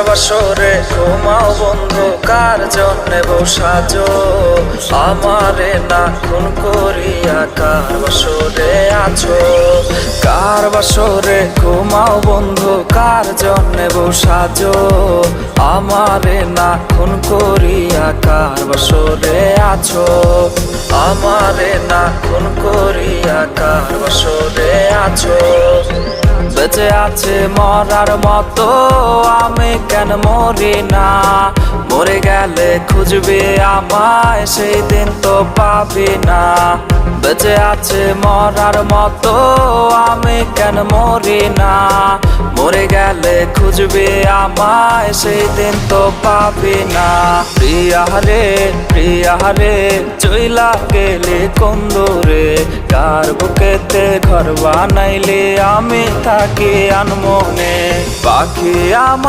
বাসরে ঘুমাও বন্ধু, কার জন্যে বসাজো আমারে না খুন করিয়া? কার বাসরে আছো? কার বাসরে ঘুমাও বন্ধু, কার জন্যে বসাজো আমারে না খুন করিয়া? কার বাসরে আছো আমারে না খুন করিয়া? কার বাসরে আছো? বেঁচে আছে মরার মতো আমি কেন মরি না? মরে গেলে খুঁজবে আমায়, সেই দিন তো পাবি না। বেঁচে আছে মরার মতো আমি কেন মরি না? মরে গেলে খুঁজবে আমায়, সেই দিন তো পাবি না। প্রিয়া রে চইলা গেলে কোন দূরে? কার বুকেতে ঘর বানাইলে আমি থাকি আনমনে? পাখি আমার